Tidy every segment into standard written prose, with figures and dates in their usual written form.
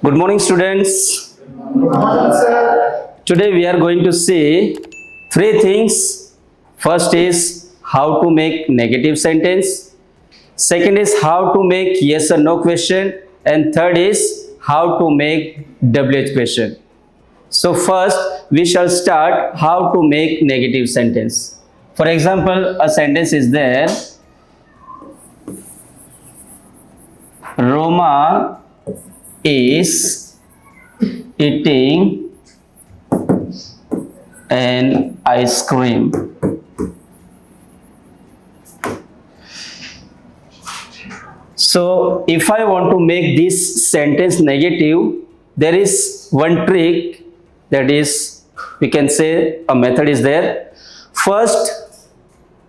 Good morning, students. Today we are going to see three things. First is how to make negative sentence. Second is how to make yes or no question. And third is how to make WH question. So first we shall start how to make negative sentence. For example, a sentence is there. Roma is eating an ice cream. So if I want to make this sentence negative, there is one trick, that is, we can say a method is there.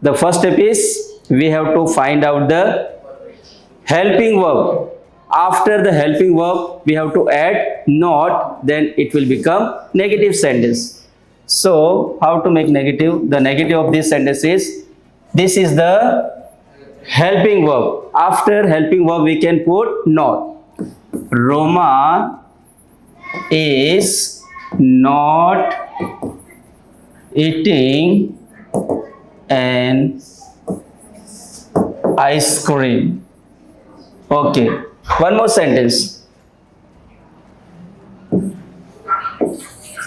The first step is we have to find out the helping verb. After the helping verb, we have to add not, then it will become negative sentence. So how to make negative? The negative of this sentence is, this is the helping verb. After helping verb, we can put not. Roma is not eating an ice cream. Okay, one more sentence.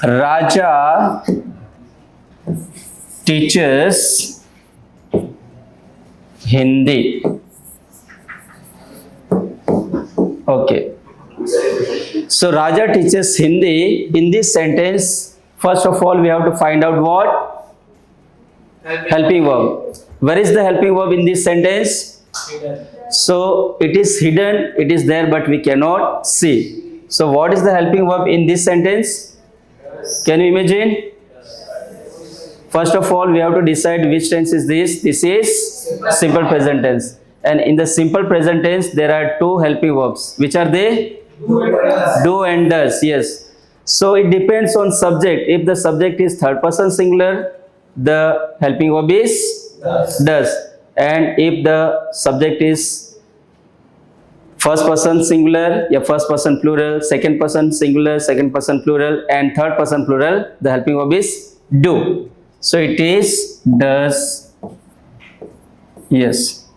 Raja teaches Hindi. Okay. So Raja teaches Hindi. In this sentence, first of all, we have to find out what? Helping verb. Where is the helping verb in this sentence? So it is hidden, it is there, but we cannot see. So what is the helping verb in this sentence? Can you imagine? First of all, we have to decide which tense is this. This is simple present tense. And in the simple present tense, there are two helping verbs. Which are they? Do and does. Yes. So it depends on subject. If the subject is third person singular, the helping verb is does. And if the subject is first person singular, first person plural, second person singular, second person plural, and third person plural, the helping verb is do. So it is does. Yes.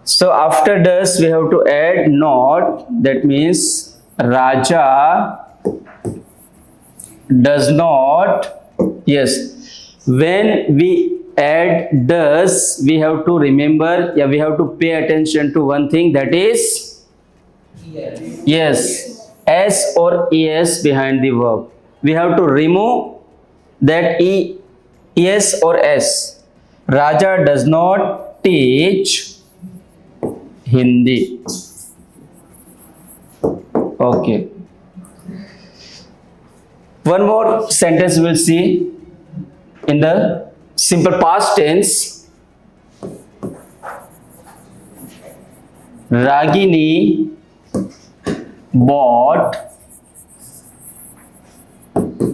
So after does, we have to add not. That means Raja does not. Yes. When we add does, we have to remember, we have to pay attention to one thing, that is yes, s or es behind the verb. We have to remove that es or s. Raja does not teach Hindi. Okay. One more sentence we will see in the simple past tense. Ragini bought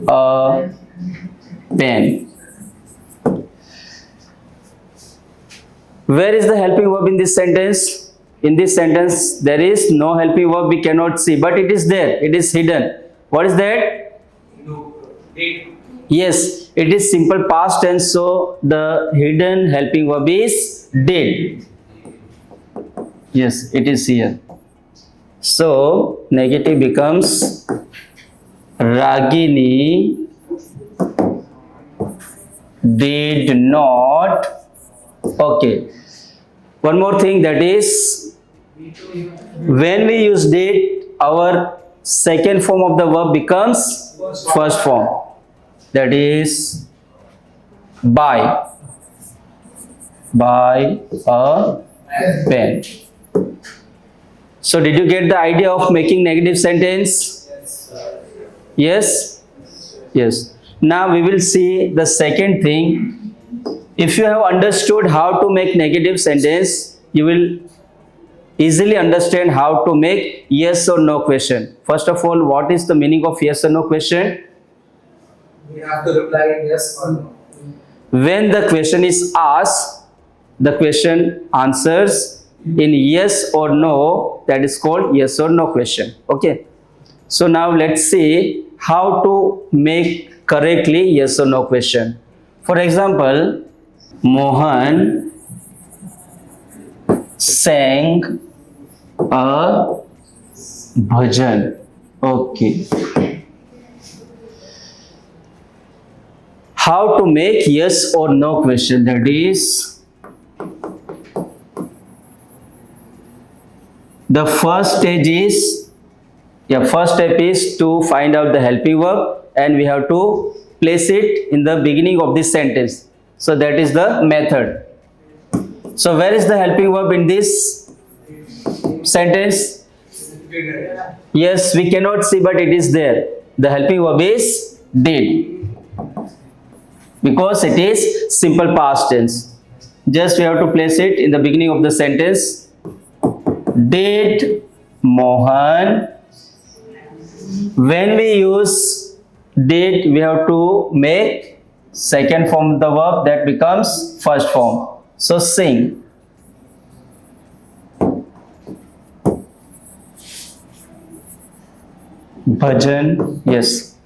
a pen. Where is the helping verb in this sentence? In this sentence, there is no helping verb, we cannot see, but it is there, it is hidden. What is that? Yes, it is simple past tense, so the hidden helping verb is did. Yes, it is here. So negative becomes Ragini did not. Okay. One more thing, that is, when we use did, our second form of the verb becomes first form. That is buy a pen. So did you get the idea of making negative sentence? Yes? Yes. Now we will see the second thing. If you have understood how to make negative sentence, you will easily understand how to make yes or no question. First of all, what is the meaning of yes or no question? We have to reply yes or no. When the question is asked, the question answers in yes or no, that is called yes or no question. Okay. So now let's see how to make correctly yes or no question. For example, Mohan sang a bhajan. Okay. How to make yes or no question, that is the first stage is first step is to find out the helping verb and we have to place it in the beginning of this sentence. So that is the method. So where is the helping verb in this sentence? Yes, we cannot see, but it is there. The helping verb is did, because it is simple past tense. Just we have to place it in the beginning of the sentence. Did Mohan. When we use did, we have to make second form of the verb, that becomes first form. So sing. Bhajan, yes.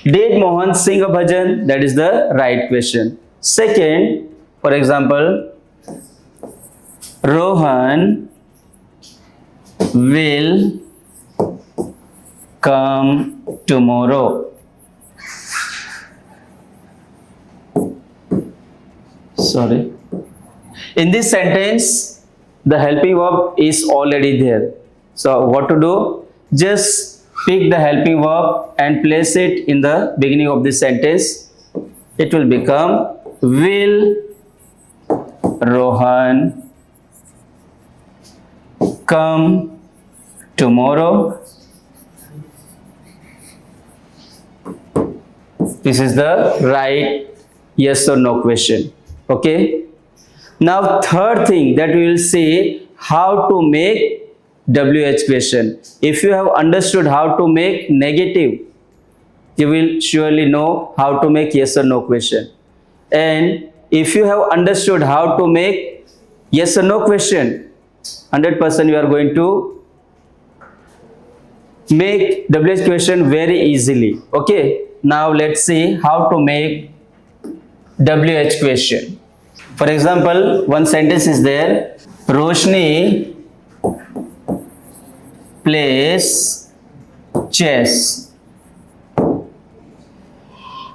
Did Mohan sing a bhajan? That is the right question. Second, for example, Rohan will come tomorrow. Sorry. In this sentence, the helping verb is already there. So what to do? Just pick the helping verb and place it in the beginning of this sentence. It will become will Rohan come tomorrow? This is the right yes or no question. Okay. Now third thing that we will see, how to make WH question. If you have understood how to make negative, you will surely know how to make yes or no question. And if you have understood how to make yes or no question, 100% you are going to make WH question very easily. Okay. Now let's see how to make WH question. For example, one sentence is there. Roshni plays chess.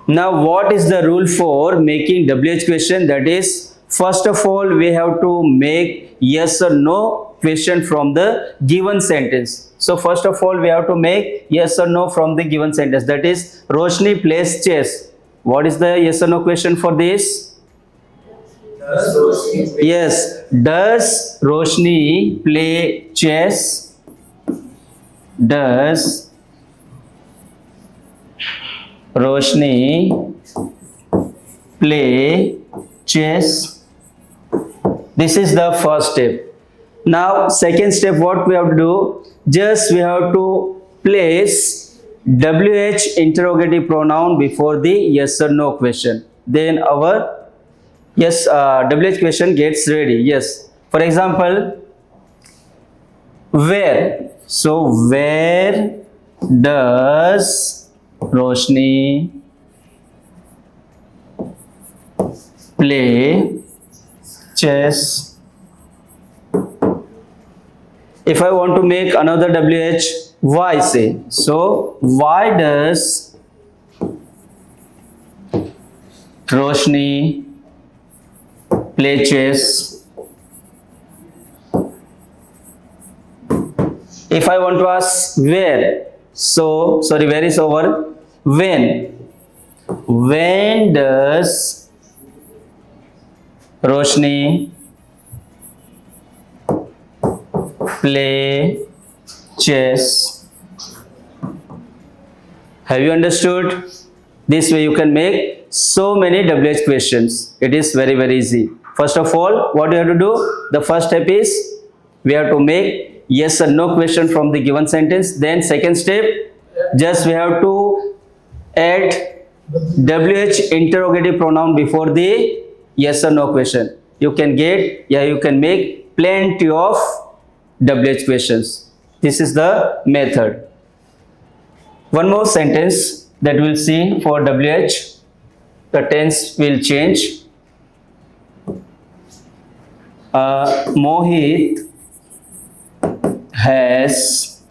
Now what is the rule for making WH question? That is, first of all, we have to make yes or no question from the given sentence. So first of all, we have to make yes or no from the given sentence. That is, Roshni plays chess. What is the yes or no question for this? Yes. Does Roshni play chess? Does Roshni play chess? This is the first step. Now second step, what we have to do? Just we have to place WH interrogative pronoun before the yes or no question. Then our WH question gets ready. Yes. For example, where? So where does Roshni play chess? If I want to make another WH, why say? So why does Roshni play chess? If I want to ask where, so sorry, where is over? When? When does Roshni play chess? Have you understood? This way you can make so many WH questions. It is very, very easy. First of all, what you have to do? The first step is we have to make yes or no question from the given sentence. Then second step, just we have to add WH interrogative pronoun before the yes or no question. You can get, you can make plenty of WH questions. This is the method. One more sentence that we'll see for WH. The tense will change. Mohit has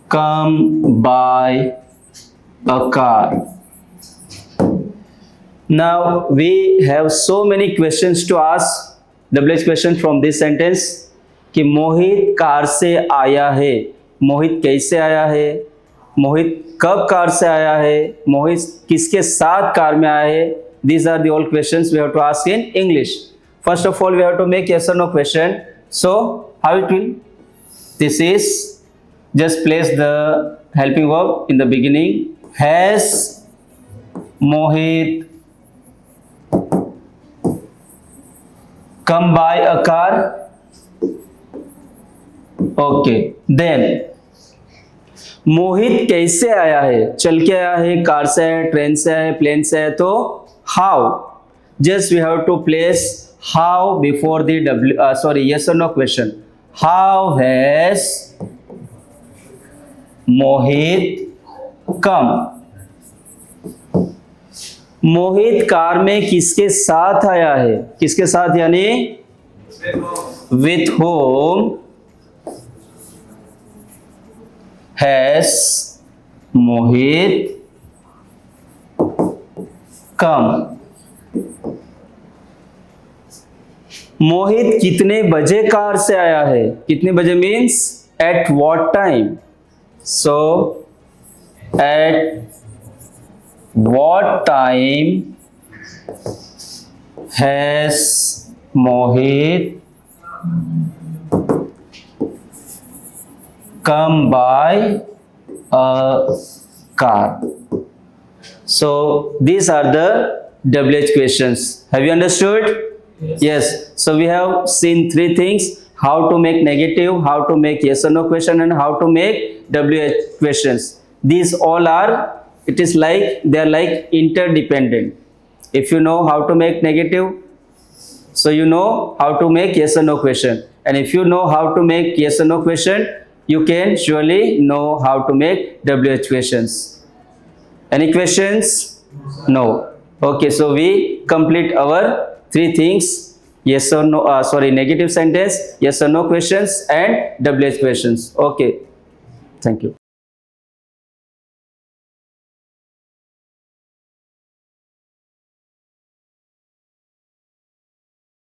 come by a car. Now we have so many questions to ask. WH question from this sentence कि मोहित car से आया है. मोहित कैसे आया है? मोहित कब car से आया है? मोहित किसके साथ कार में आया है? These are the all questions we have to ask in English. First of all, we have to make yes or no question. So how it will? This is, just place the helping verb in the beginning. Has Mohit come by a car? Okay. Then मोहित कैसे आया है? चल के आया है, car से आया है, ट्रेन से आया है, प्लेन से आया है. तो how? Just we have to place how before the yes or no question. How has Mohit come? Mohit car में किसके साथ आया है? किसके साथ यानी with whom has Mohit come? मोहित कितने बजे कार से आया है? कितने बजे means at what time? So at what time has Mohit come by a car? So these are the WH questions. Have you understood? Yes. So we have seen three things: how to make negative, how to make yes or no question, and how to make WH questions. These all are, it is like, they are like interdependent. If you know how to make negative, so you know how to make yes or no question. And if you know how to make yes or no question, you can surely know how to make WH questions. Any questions? No. Okay, so we complete our three things: yes or no, negative sentence, yes or no questions, and WH questions. Okay, thank you.